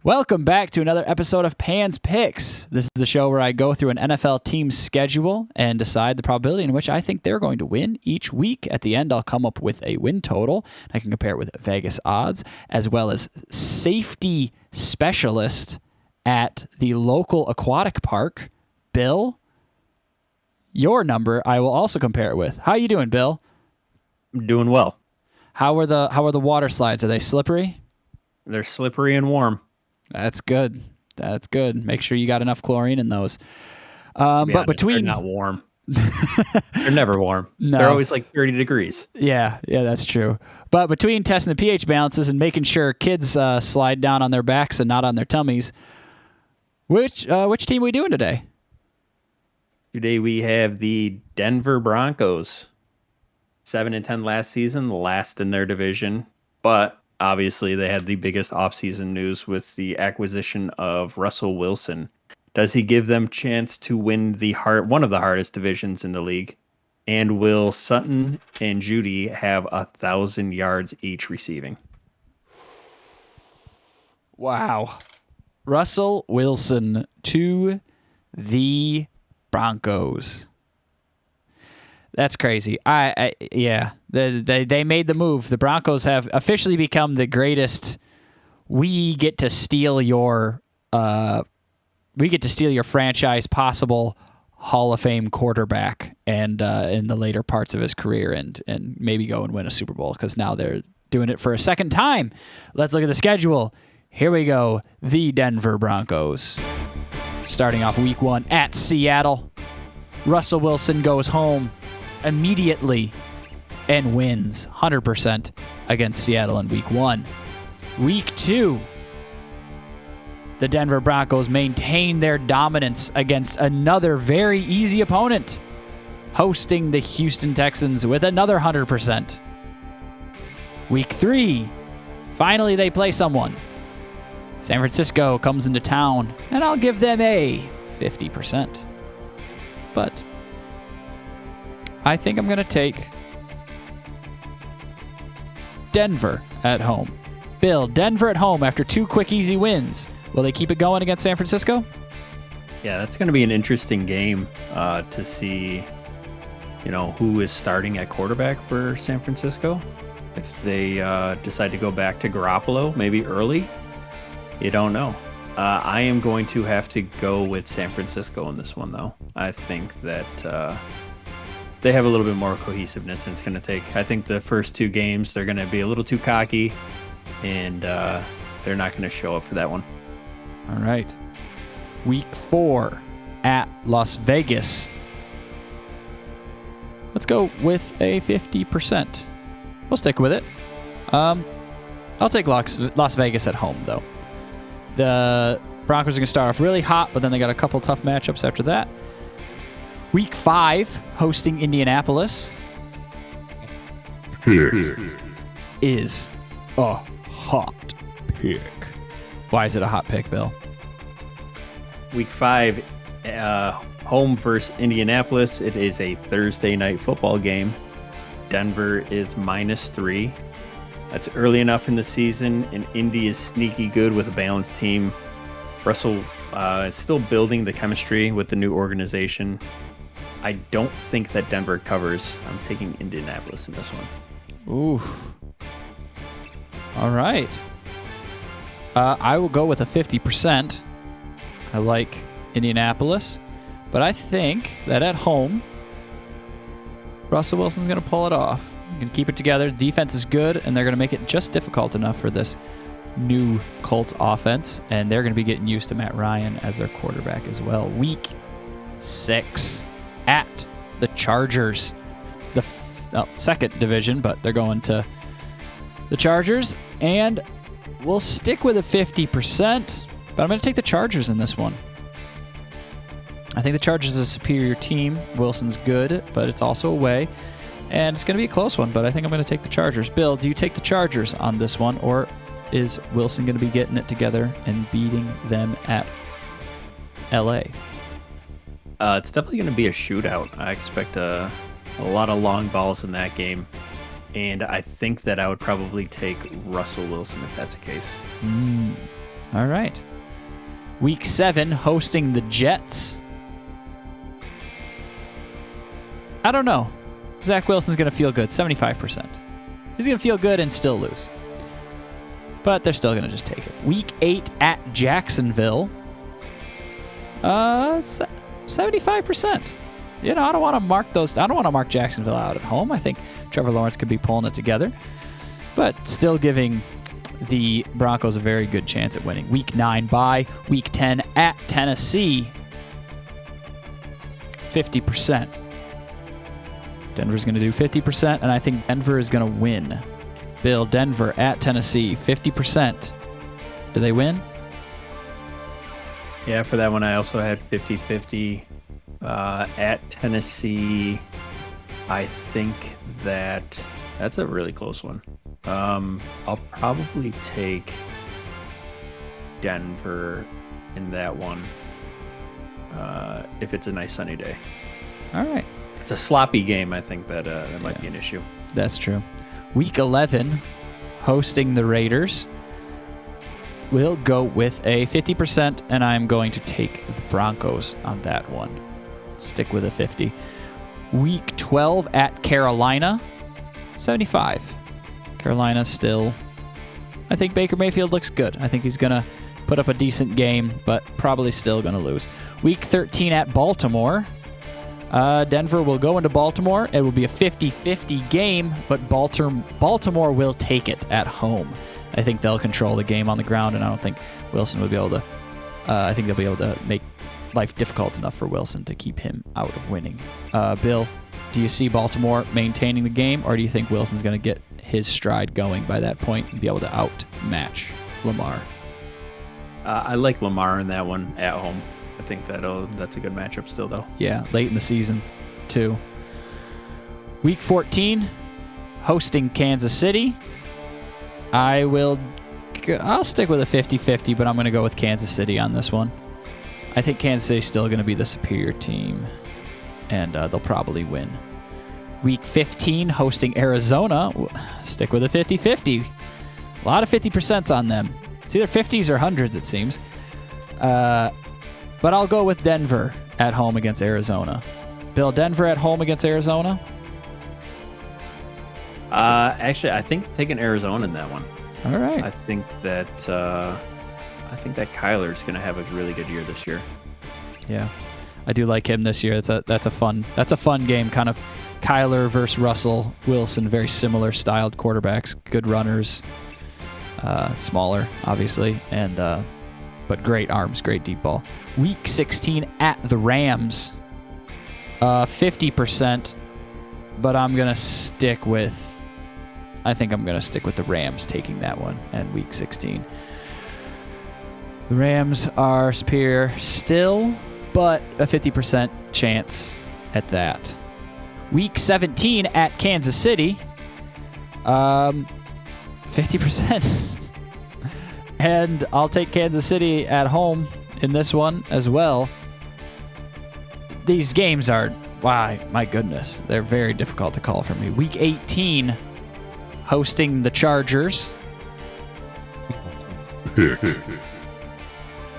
Welcome back to another episode of Pan's Picks. This is the show where I go through an NFL team's schedule and decide the probability in which I think they're going to win each week. At the end, I'll come up with a win total. I can compare it with Vegas odds, as well as safety specialist at the local aquatic park. Bill, your number I will also compare it with. How you doing, Bill? I'm doing well. How are the water slides? Are they slippery? They're slippery and warm. That's good. That's good. Make sure you got enough chlorine in those. But between they're not warm. They're never warm. No. They're always like 30 degrees. Yeah, that's true. But between testing the pH balances and making sure kids slide down on their backs and not on their tummies, which team are we doing today? Today we have the Denver Broncos. 7-10 last season, last in their division, but obviously, they had the biggest offseason news with the acquisition of Russell Wilson. Does he give them a chance to win one of the hardest divisions in the league? And will Sutton and Judy have 1,000 yards each receiving? Wow. Russell Wilson to the Broncos. That's crazy. Yeah. They made the move. The Broncos have officially become the greatest. We get to steal your franchise possible Hall of Fame quarterback, and in the later parts of his career, and maybe go and win a Super Bowl, because now they're doing it for a second time. Let's look at the schedule. Here we go. The Denver Broncos, starting off week 1 at Seattle. Russell Wilson goes home immediately and wins 100% against Seattle in week 1. Week 2, the Denver Broncos maintain their dominance against another very easy opponent, hosting the Houston Texans with another 100%. Week 3, finally they play someone. San Francisco comes into town, and I'll give them a 50%. But I think I'm going to take Denver at home. Bill, Denver at home after 2 quick, easy wins. Will they keep it going against San Francisco? Yeah, that's going to be an interesting game to see, who is starting at quarterback for San Francisco. If they decide to go back to Garoppolo, maybe early, you don't know. I am going to have to go with San Francisco in this one, though. I think that they have a little bit more cohesiveness, and it's going to take, I think the first 2 games, they're going to be a little too cocky, and they're not going to show up for that one. All right. Week 4 at Las Vegas. Let's go with a 50%. We'll stick with it. I'll take Las Vegas at home, though. The Broncos are going to start off really hot, but then they got a couple tough matchups after that. Week 5, hosting Indianapolis, is a hot pick. Why is it a hot pick, Bill? Week 5, home versus Indianapolis. It is a Thursday night football game. Denver is -3. That's early enough in the season, and Indy is sneaky good with a balanced team. Russell is still building the chemistry with the new organization. I don't think that Denver covers. I'm taking Indianapolis in this one. Oof. All right. I will go with a 50%. I like Indianapolis, but I think that at home, Russell Wilson's going to pull it off. He can keep it together. Defense is good, and they're going to make it just difficult enough for this new Colts offense, and they're going to be getting used to Matt Ryan as their quarterback as well. Week 6 at the Chargers, the second division, but they're going to the Chargers, and we'll stick with a 50%, but I'm going to take the Chargers in this one. I think the Chargers is a superior team. Wilson's good, but it's also away, and it's going to be a close one, but I think I'm going to take the Chargers. Bill, do you take the Chargers on this one, or is Wilson going to be getting it together and beating them at LA? It's definitely going to be a shootout. I expect a lot of long balls in that game. And I think that I would probably take Russell Wilson if that's the case. All right. Week 7, hosting the Jets. I don't know. Zach Wilson's going to feel good, 75%. He's going to feel good and still lose. But they're still going to just take it. Week 8 at Jacksonville. 75%. I don't want to mark those. I don't want to mark Jacksonville out at home. I think Trevor Lawrence could be pulling it together. But still giving the Broncos a very good chance at winning. Week 9 bye. Week 10 at Tennessee. 50%. Denver's going to do 50%, and I think Denver is going to win. Bill, Denver at Tennessee, 50%. Do they win? Yeah, for that one, I also had 50-50. At Tennessee, I think that's a really close one. I'll probably take Denver in that one if it's a nice sunny day. All right. It's a sloppy game. I think that might be an issue. That's true. Week 11, hosting the Raiders. We'll go with a 50%, and I'm going to take the Broncos on that one. Stick with a 50. Week 12 at Carolina, 75. Carolina still. I think Baker Mayfield looks good. I think he's going to put up a decent game, but probably still going to lose. Week 13 at Baltimore. Denver will go into Baltimore. It will be a 50-50 game, but Baltimore will take it at home. I think they'll control the game on the ground, and I don't think Wilson will be able to. I think they'll be able to make life difficult enough for Wilson to keep him out of winning. Bill, do you see Baltimore maintaining the game, or do you think Wilson's going to get his stride going by that point and be able to outmatch Lamar? I like Lamar in that one at home. I think that's a good matchup still, though. Yeah, late in the season, too. Week 14, hosting Kansas City. I'll stick with a 50-50, but I'm going to go with Kansas City on this one. I think Kansas City's still going to be the superior team, and they'll probably win. Week 15, hosting Arizona. Stick with a 50-50. A lot of 50% on them. It's either 50s or 100s, it seems. But I'll go with Denver at home against Arizona. Bill, Denver at home against Arizona? Actually, I think taking Arizona in that one. All right. I think that Kyler's going to have a really good year this year. Yeah, I do like him this year. That's a fun game. Kind of Kyler versus Russell Wilson, very similar styled quarterbacks, good runners, smaller obviously, and but great arms, great deep ball. Week 16 at the Rams, 50%, but I'm gonna stick with. I think I'm gonna stick with the Rams taking that one. And Week 16, the Rams are superior still, but a 50% chance at that. Week 17 at Kansas City, 50%. And I'll take Kansas City at home in this one as well. These games are, my goodness, they're very difficult to call for me. Week 18, hosting the Chargers.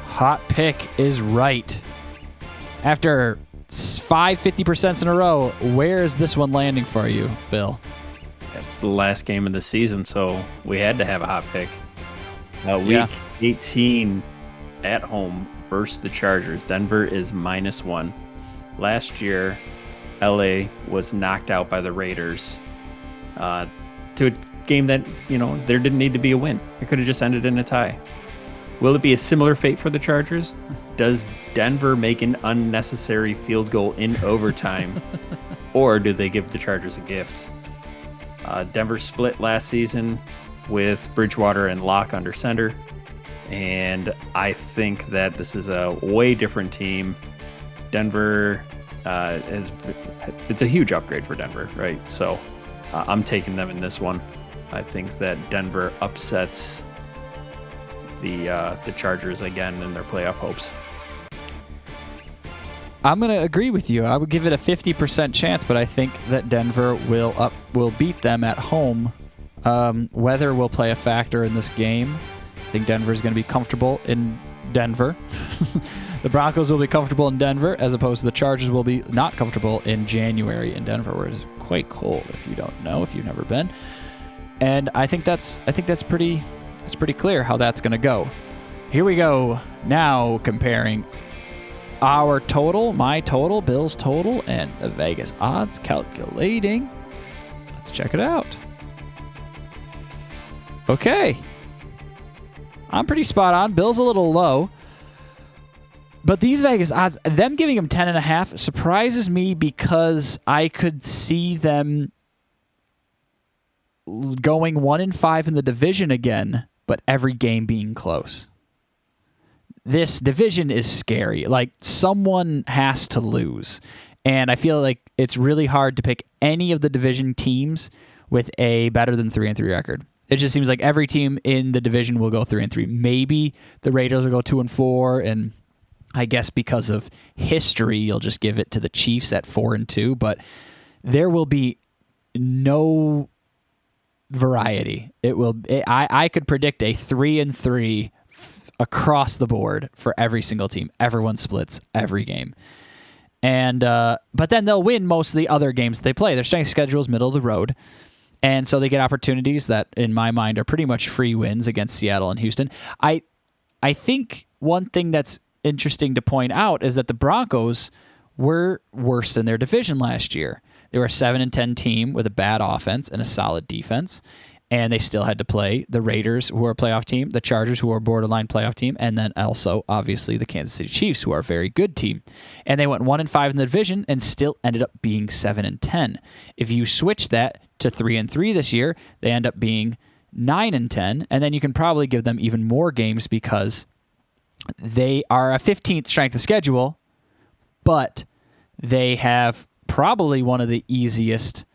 Hot pick is right. After 5 50% in a row, where is this one landing for you, Bill? It's the last game of the season, so we had to have a hot pick. Week 18 at home versus the Chargers. Denver is -1. Last year, LA was knocked out by the Raiders to a game that, there didn't need to be a win. It could have just ended in a tie. Will it be a similar fate for the Chargers? Does Denver make an unnecessary field goal in overtime, or do they give the Chargers a gift? Denver split last season with Bridgewater and Locke under center, and I think that this is a way different team. Denver it's a huge upgrade for Denver, right? So I'm taking them in this one. I think that Denver upsets the Chargers again in their playoff hopes. I'm going to agree with you. I would give it a 50% chance, but I think that Denver will beat them at home. Weather will play a factor in this game, think Denver is going to be comfortable in Denver. The Broncos will be comfortable in Denver, as opposed to the Chargers will be not comfortable in January in Denver, where it's quite cold, if you don't know, if you've never been. And I think that's pretty clear how that's going to go. Here we go. Now comparing our total, my total, Bill's total, and the Vegas odds, calculating. Let's check it out. Okay. I'm pretty spot on. Bill's a little low. But these Vegas odds, them giving them 10.5 surprises me, because I could see them going 1-5 in the division again, but every game being close. This division is scary. Like, someone has to lose. And I feel like it's really hard to pick any of the division teams with a better than 3-3 record. It just seems like every team in the division will go 3-3. Maybe the Raiders will go 2-4, and I guess because of history, you'll just give it to the Chiefs at 4-2. But there will be no variety. I could predict a 3-3 across the board for every single team. Everyone splits every game. And but then they'll win most of the other games they play. Their strength schedule is middle of the road. And so they get opportunities that, in my mind, are pretty much free wins against Seattle and Houston. I think one thing that's interesting to point out is that the Broncos were worse than their division last year. They were a 7-10 team with a bad offense and a solid defense. And they still had to play the Raiders, who are a playoff team, the Chargers, who are a borderline playoff team, and then also, obviously, the Kansas City Chiefs, who are a very good team. And they went 1-5 in the division and still ended up being 7-10. If you switch that to 3-3 this year, they end up being 9-10, and then you can probably give them even more games, because they are a 15th strength of schedule, but they have probably one of the easiest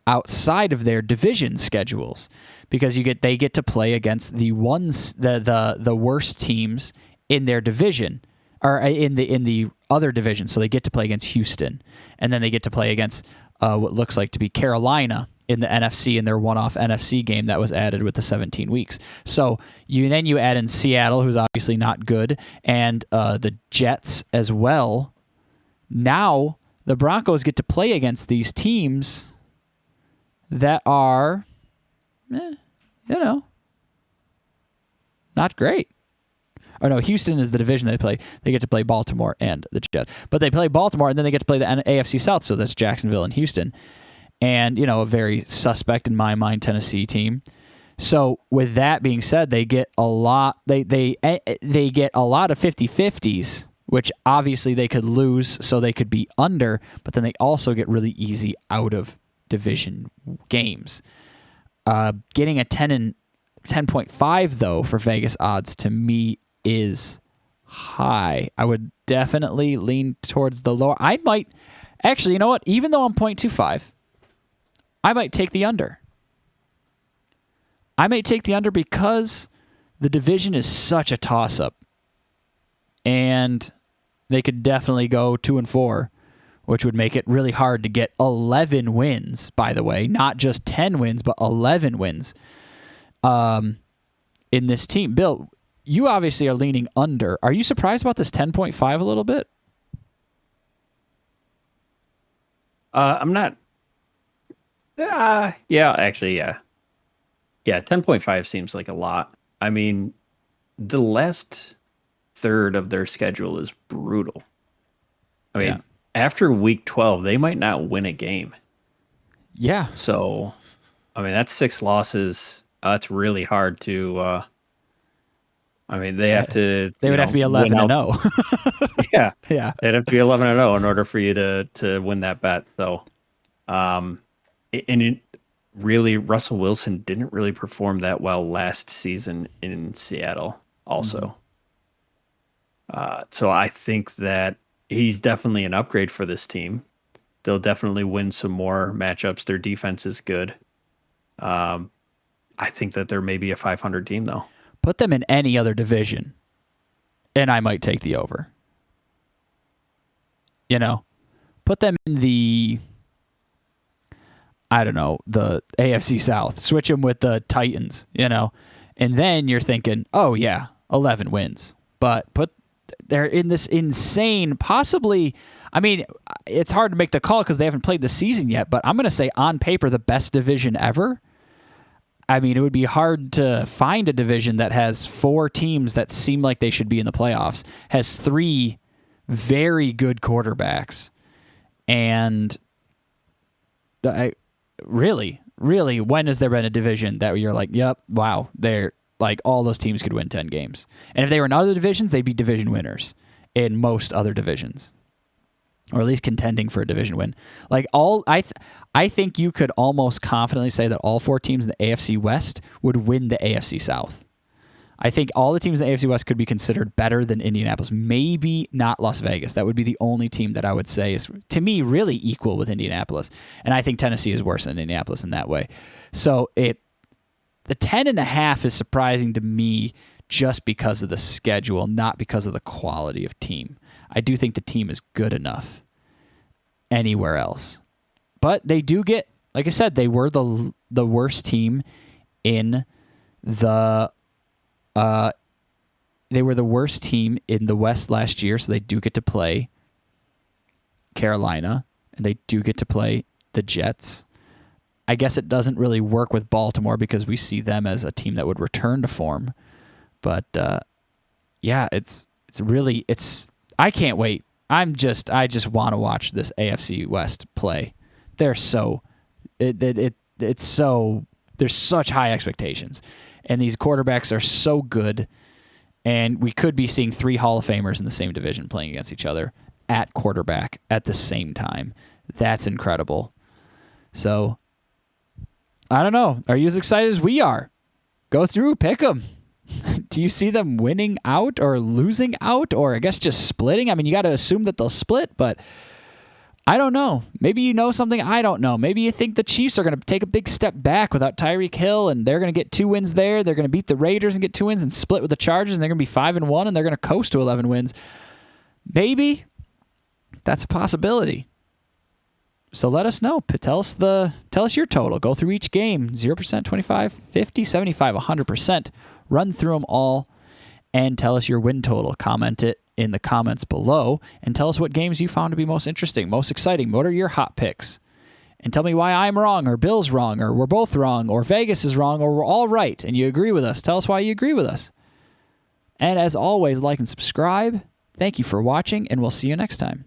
outside of their division schedules, because they get to play against the worst teams in their division, or in the other division. So they get to play against Houston, and then they get to play against what looks like to be Carolina in the NFC, in their one-off NFC game that was added with the 17 weeks. So you add in Seattle, who's obviously not good, and the Jets as well. Now the Broncos get to play against these teams that are, not great. Or no, Houston is the division they play. They get to play Baltimore and the Jets. But they play Baltimore, and then they get to play the AFC South, so that's Jacksonville and Houston. And, a very suspect, in my mind, Tennessee team. So with that being said, they get a lot, they get a lot of 50-50s, which obviously they could lose, so they could be under, but then they also get really easy out of division games. Getting a 10.5 though for Vegas odds, to me, is high. I would definitely lean towards the lower. I might actually, you know what? Even though I'm 0.25, I might take the under. I may take the under because the division is such a toss-up, and they could definitely go 2-4. Which would make it really hard to get 11 wins, by the way. Not just 10 wins, but 11 wins in this team. Bill, you obviously are leaning under. Are you surprised about this 10.5 a little bit? I'm not. Yeah, actually, yeah. Yeah, 10.5 seems like a lot. I mean, the last third of their schedule is brutal. I mean, after week 12, they might not win a game. Yeah. So, I mean, that's 6 losses. That's really hard to. I mean, they have to. They would have to be 11-0. Yeah. Yeah. They'd have to be 11-0 in order for you to win that bet. So, really, Russell Wilson didn't really perform that well last season in Seattle also. So I think that he's definitely an upgrade for this team. They'll definitely win some more matchups. Their defense is good. I think that they're maybe a 500 team, though. Put them in any other division, and I might take the over. Put them in the, I don't know, the AFC South. Switch them with the Titans, And then you're thinking, oh, yeah, 11 wins. But they're in this insane, possibly, I mean, it's hard to make the call because they haven't played the season yet, but I'm going to say on paper the best division ever. I mean, it would be hard to find a division that has 4 teams that seem like they should be in the playoffs, has 3 very good quarterbacks, and really, when has there been a division that you're like, yep, wow, they're like all those teams could win 10 games. And if they were in other divisions, they'd be division winners in most other divisions, or at least contending for a division win. Like I think you could almost confidently say that all 4 teams in the AFC West would win the AFC South. I think all the teams in the AFC West could be considered better than Indianapolis. Maybe not Las Vegas. That would be the only team that I would say is, to me, really equal with Indianapolis. And I think Tennessee is worse than Indianapolis in that way. So the 10.5 is surprising to me just because of the schedule, not because of the quality of team. I do think the team is good enough anywhere else. But they do get, like I said, they were the worst team in the they were the worst team in the West last year, so they do get to play Carolina, and they do get to play the Jets. I guess it doesn't really work with Baltimore because we see them as a team that would return to form. But yeah, it's I can't wait. I just want to watch this AFC West play. They're so it's so there's such high expectations, and these quarterbacks are so good, and we could be seeing 3 Hall of Famers in the same division playing against each other at quarterback at the same time. That's incredible. So I don't know. Are you as excited as we are? Go through, pick them. Do you see them winning out or losing out, or I guess just splitting? I mean, you got to assume that they'll split, but I don't know. Maybe you know something I don't know. Maybe you think the Chiefs are going to take a big step back without Tyreek Hill, and they're going to get 2 wins there. They're going to beat the Raiders and get 2 wins and split with the Chargers, and they're going to be 5-1, and they're going to coast to 11 wins. Maybe that's a possibility. So let us know. Tell us your total. Go through each game. 0%, 25, 50, 75, 100%. Run through them all and tell us your win total. Comment it in the comments below and tell us what games you found to be most interesting, most exciting. What are your hot picks? And tell me why I'm wrong, or Bill's wrong, or we're both wrong, or Vegas is wrong, or we're all right and you agree with us. Tell us why you agree with us. And as always, like and subscribe. Thank you for watching, and we'll see you next time.